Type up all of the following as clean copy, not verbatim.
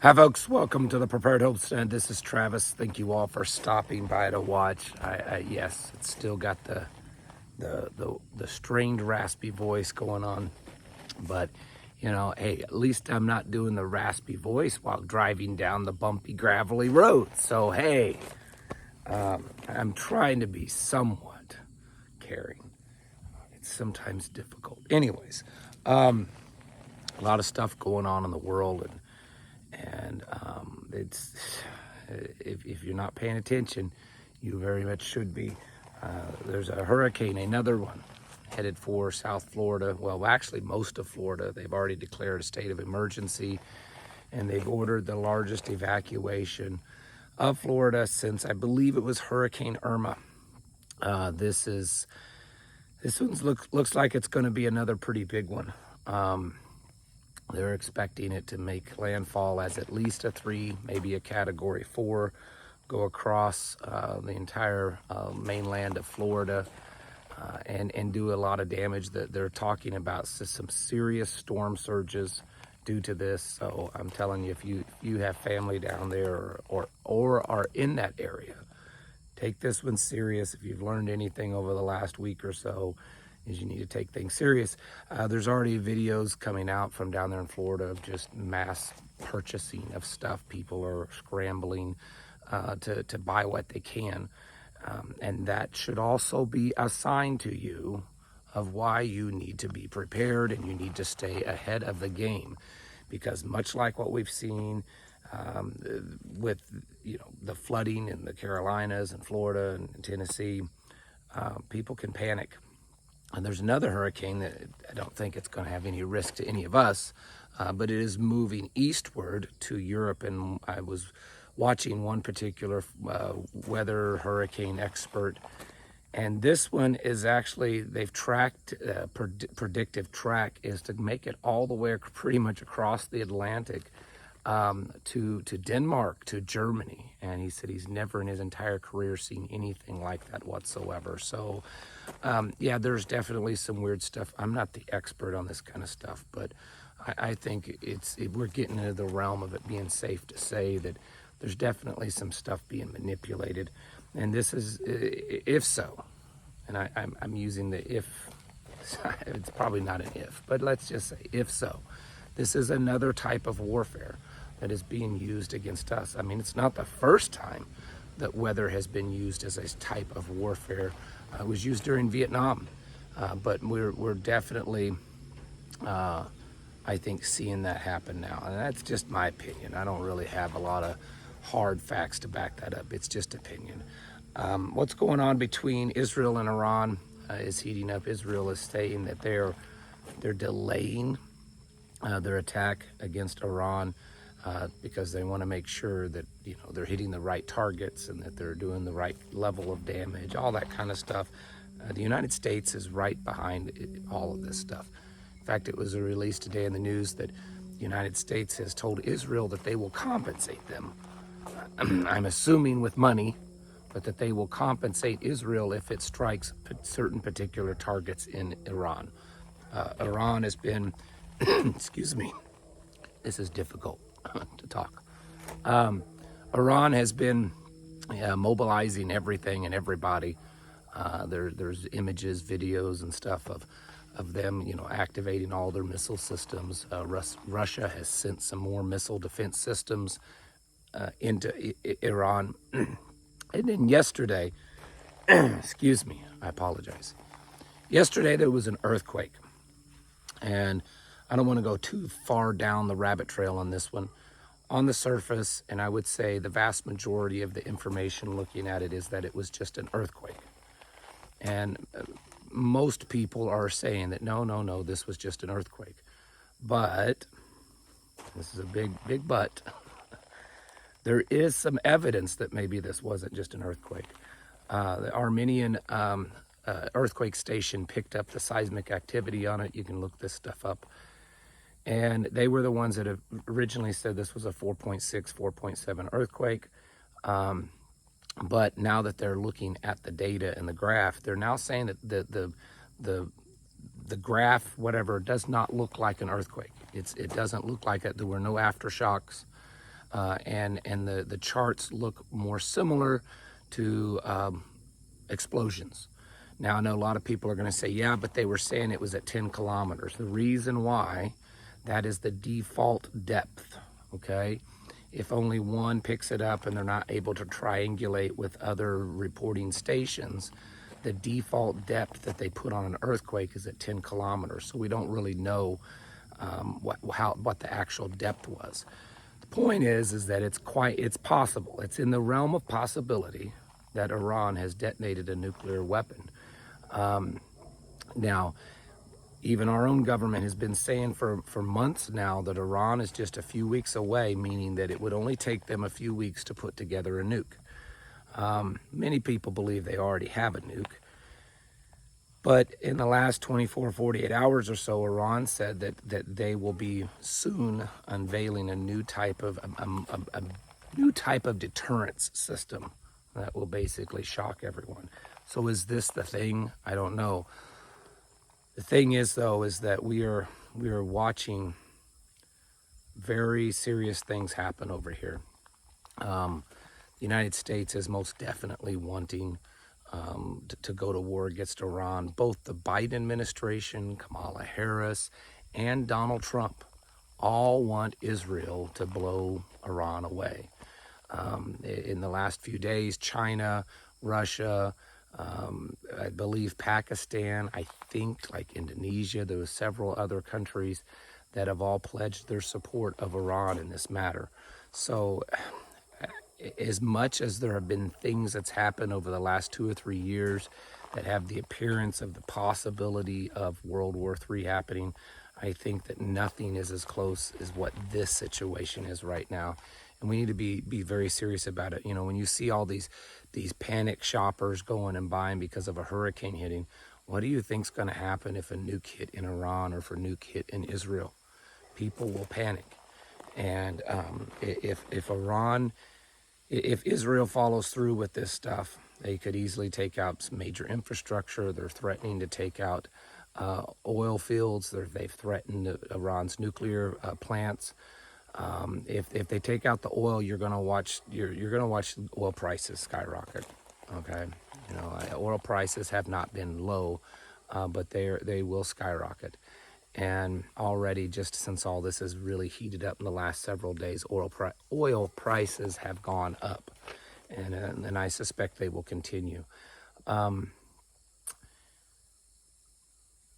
Hi folks, welcome to the Prepared Homestead. This is Travis. Thank you all for stopping by to watch. Yes, it's still got the strained raspy voice going on, but you know, hey, at least I'm not doing the raspy voice while driving down the bumpy gravelly road. So hey, I'm trying to be somewhat caring. It's sometimes difficult. Anyways, a lot of stuff going on in the world, and it's if you're not paying attention, you very much should be. There's a hurricane, another one, headed for South Florida. Well, actually, most of Florida. They've already declared a state of emergency, and they've ordered the largest evacuation of Florida since I believe it was Hurricane Irma. This one looks like it's going to be another pretty big one. They're expecting it to make landfall as at least a 3, maybe a category 4, go across the entire mainland of Florida and do a lot of damage. That they're talking about some serious storm surges due to this. So I'm telling you, if you have family down there or are in that area, take this one serious. If you've learned anything over the last week or so, is you need to take things serious. There's already videos coming out from down there in Florida of just mass purchasing of stuff. People are scrambling to buy what they can. And that should also be a sign to you of why you need to be prepared and you need to stay ahead of the game. Because much like what we've seen with the flooding in the Carolinas and Florida and Tennessee, people can panic. And there's another hurricane that I don't think it's going to have any risk to any of us, but it is moving eastward to Europe. And I was watching one particular weather hurricane expert, and this one is actually, they've tracked, predictive track is to make it all the way pretty much across the Atlantic to Denmark, to Germany. And he said he's never in his entire career seen anything like that whatsoever. So yeah, there's definitely some weird stuff. I'm not the expert on this kind of stuff, but I think we're getting into the realm of it being safe to say that there's definitely some stuff being manipulated. And this is, if so, and I'm using the if, it's probably not an if, but let's just say if so, this is another type of warfare that is being used against us. I mean, it's not the first time that weather has been used as a type of warfare. It was used during Vietnam, but we're definitely, I think, seeing that happen now. And that's just my opinion. I don't really have a lot of hard facts to back that up. It's just opinion. What's going on between Israel and Iran is heating up. Israel is saying that they're delaying their attack against Iran because they want to make sure that they're hitting the right targets and that they're doing the right level of damage, all that kind of stuff. The United States is right behind all of this stuff. In fact, it was released today in the news that the United States has told Israel that they will compensate them. I'm assuming with money, but that they will compensate Israel if it strikes certain particular targets in Iran. Iran has been, excuse me, this is difficult to talk. Iran has been mobilizing everything and everybody. There's images, videos, and stuff of them, activating all their missile systems. Russia has sent some more missile defense systems into Iran. And then yesterday, excuse me, I apologize. Yesterday there was an earthquake, and I don't want to go too far down the rabbit trail on this one. On the surface, and I would say the vast majority of the information looking at it is that it was just an earthquake. And most people are saying that no, this was just an earthquake. But, this is a big but, there is some evidence that maybe this wasn't just an earthquake. The Armenian earthquake station picked up the seismic activity on it. You can look this stuff up. And they were the ones that have originally said this was a 4.6, 4.7 earthquake. But now that they're looking at the data and the graph, they're now saying that the graph, whatever, does not look like an earthquake. It doesn't look like it. There were no aftershocks. and the charts look more similar to explosions. Now, I know a lot of people are going to say, yeah, but they were saying it was at 10 kilometers. The reason why, that is the default depth, okay? If only one picks it up and they're not able to triangulate with other reporting stations, the default depth that they put on an earthquake is at 10 kilometers. So we don't really know what the actual depth was. The point is that it's possible. It's in the realm of possibility that Iran has detonated a nuclear weapon. Now, even our own government has been saying for months now that Iran is just a few weeks away, meaning that it would only take them a few weeks to put together a nuke. Many people believe they already have a nuke. But in the last 24, 48 hours or so, Iran said that they will be soon unveiling a new type of deterrence system that will basically shock everyone. So is this the thing? I don't know. The thing is, though, is that we are watching very serious things happen over here. The United States is most definitely wanting to go to war against Iran. Both the Biden administration, Kamala Harris, and Donald Trump all want Israel to blow Iran away. In the last few days, China, Russia, I believe Pakistan, I think like Indonesia, there were several other countries that have all pledged their support of Iran in this matter. So as much as there have been things that's happened over the last 2 or 3 years that have the appearance of the possibility of World War III happening, I think that nothing is as close as what this situation is right now. And we need to be very serious about it. You know, when you see all these panic shoppers going and buying because of a hurricane hitting, what do you think's going to happen if a nuke hit in Iran or if a nuke hit in Israel? People will panic. And if Israel follows through with this stuff, they could easily take out some major infrastructure. They're threatening to take out oil fields. They've threatened Iran's nuclear plants. If they take out the oil, you're gonna watch oil prices skyrocket. Okay, you know, oil prices have not been low, but they will skyrocket. And already, just since all this has really heated up in the last several days, oil prices have gone up, and I suspect they will continue.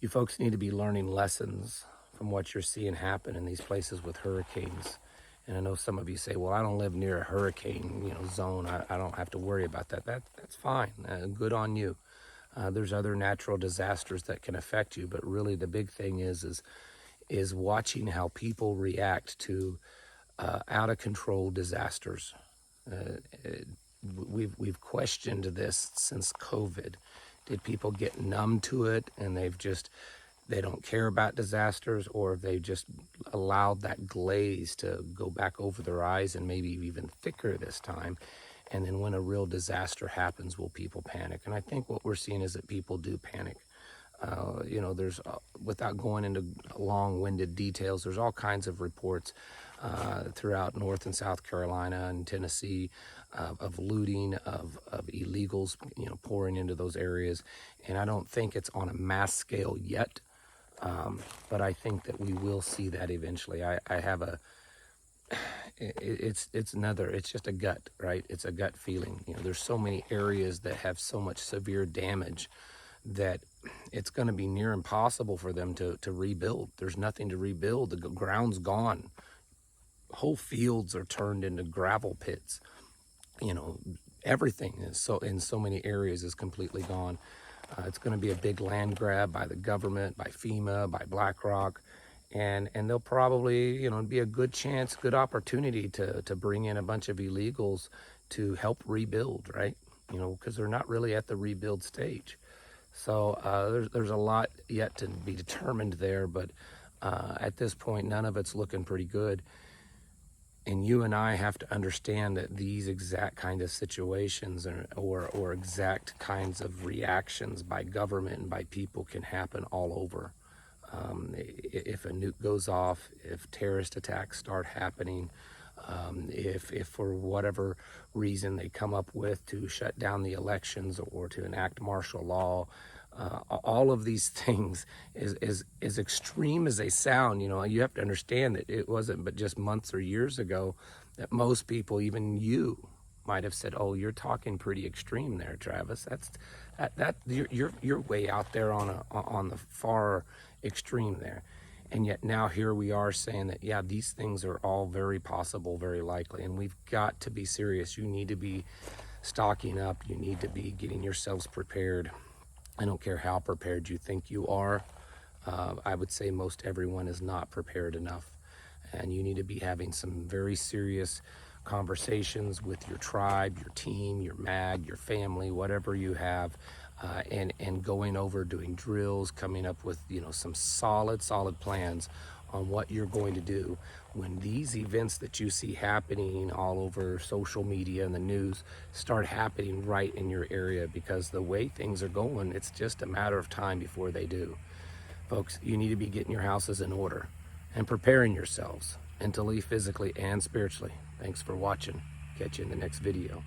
You folks need to be learning lessons from what you're seeing happen in these places with hurricanes. And I know some of you say, well, I don't live near a hurricane, zone. I don't have to worry about that. That's fine. Good on you. There's other natural disasters that can affect you, but really the big thing is watching how people react to out of control disasters. We've questioned this since COVID. Did people get numb to it and they don't care about disasters, or have they just allowed that glaze to go back over their eyes and maybe even thicker this time? And then when a real disaster happens, will people panic? And I think what we're seeing is that people do panic. There's, without going into long-winded details, there's all kinds of reports throughout North and South Carolina and Tennessee of looting, of illegals, pouring into those areas. And I don't think it's on a mass scale yet, but I think that we will see that eventually. It's just a gut, right? It's a gut feeling. There's so many areas that have so much severe damage that it's going to be near impossible for them to rebuild. There's nothing to rebuild. The ground's gone. Whole fields are turned into gravel pits. Everything is in so many areas is completely gone. It's going to be a big land grab by the government, by FEMA, by BlackRock. And they'll probably, be a good chance, good opportunity to bring in a bunch of illegals to help rebuild, right? Because they're not really at the rebuild stage. So there's a lot yet to be determined there, but at this point, none of it's looking pretty good. And you and I have to understand that these exact kind of situations or exact kinds of reactions by government and by people can happen all over. If a nuke goes off, if terrorist attacks start happening, If for whatever reason they come up with to shut down the elections or to enact martial law, all of these things, as extreme as they sound, you have to understand that it wasn't but just months or years ago that most people, even you, might have said, "Oh, you're talking pretty extreme there, Travis. You're way out there on the far extreme there." And yet now here we are saying that, yeah, these things are all very possible, very likely, and we've got to be serious. You need to be stocking up. You need to be getting yourselves prepared. I don't care how prepared you think you are. I would say most everyone is not prepared enough, and you need to be having some very serious conversations with your tribe, your team, your mag, your family, whatever you have, and going over, doing drills, coming up with some solid plans on what you're going to do when these events that you see happening all over social media and the news start happening right in your area, because the way things are going, it's just a matter of time before they do. Folks, you need to be getting your houses in order and preparing yourselves mentally, physically, and spiritually. Thanks for watching. Catch you in the next video.